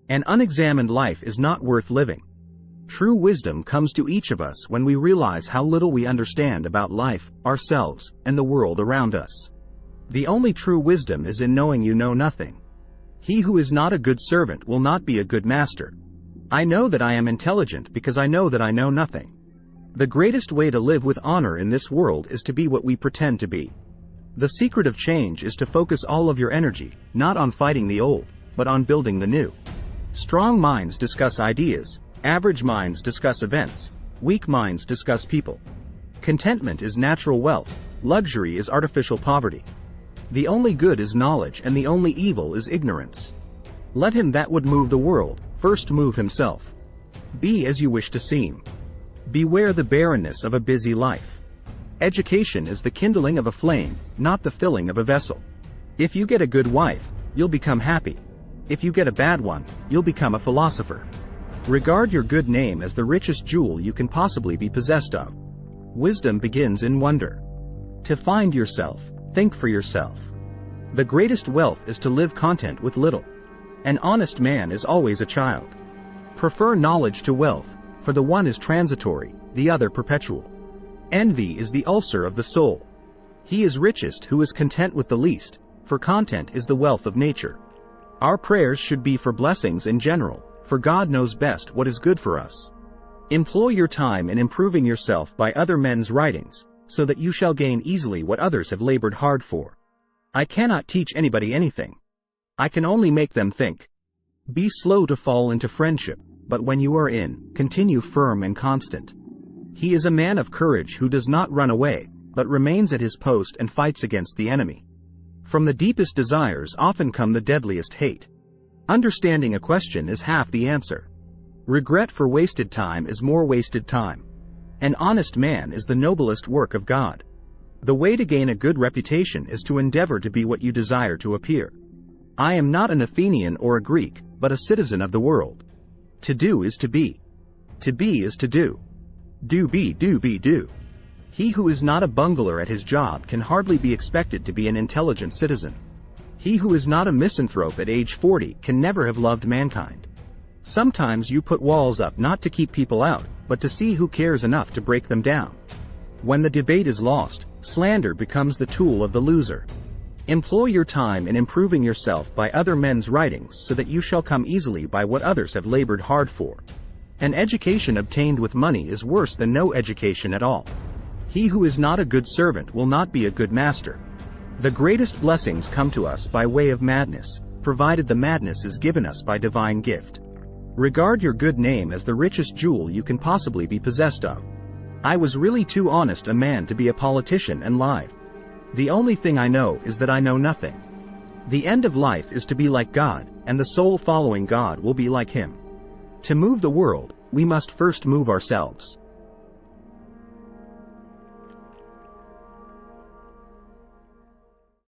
An unexamined life is not worth living. True wisdom comes to each of us when we realize how little we understand about life, ourselves, and the world around us. The only true wisdom is in knowing you know nothing. He who is not a good servant will not be a good master. I know that I am intelligent because I know that I know nothing. The greatest way to live with honor in this world is to be what we pretend to be. The secret of change is to focus all of your energy, not on fighting the old, but on building the new. Strong minds discuss ideas, average minds discuss events, weak minds discuss people. Contentment is natural wealth, luxury is artificial poverty. The only good is knowledge and the only evil is ignorance. Let him that would move the world, first move himself. Be as you wish to seem. Beware the barrenness of a busy life. Education is the kindling of a flame, not the filling of a vessel. If you get a good wife, you'll become happy. If you get a bad one, you'll become a philosopher. Regard your good name as the richest jewel you can possibly be possessed of. Wisdom begins in wonder. To find yourself, think for yourself. The greatest wealth is to live content with little. An honest man is always a child. Prefer knowledge to wealth, for the one is transitory, the other perpetual. Envy is the ulcer of the soul. He is richest who is content with the least, for content is the wealth of nature. Our prayers should be for blessings in general, for God knows best what is good for us. Employ your time in improving yourself by other men's writings, so that you shall gain easily what others have labored hard for. I cannot teach anybody anything. I can only make them think. Be slow to fall into friendship, but when you are in, continue firm and constant. He is a man of courage who does not run away, but remains at his post and fights against the enemy. From the deepest desires often come the deadliest hate. Understanding a question is half the answer. Regret for wasted time is more wasted time. An honest man is the noblest work of God. The way to gain a good reputation is to endeavor to be what you desire to appear. I am not an Athenian or a Greek, but a citizen of the world. To do is to be. To be is to do. Do. He who is not a bungler at his job can hardly be expected to be an intelligent citizen. He who is not a misanthrope at age 40 can never have loved mankind. Sometimes you put walls up not to keep people out, but to see who cares enough to break them down. When the debate is lost, slander becomes the tool of the loser. Employ your time in improving yourself by other men's writings so that you shall come easily by what others have labored hard for. An education obtained with money is worse than no education at all. He who is not a good servant will not be a good master. The greatest blessings come to us by way of madness, provided the madness is given us by divine gift. Regard your good name as the richest jewel you can possibly be possessed of. I was really too honest a man to be a politician and lied. The only thing I know is that I know nothing. The end of life is to be like God, and the soul following God will be like Him. To move the world, we must first move ourselves.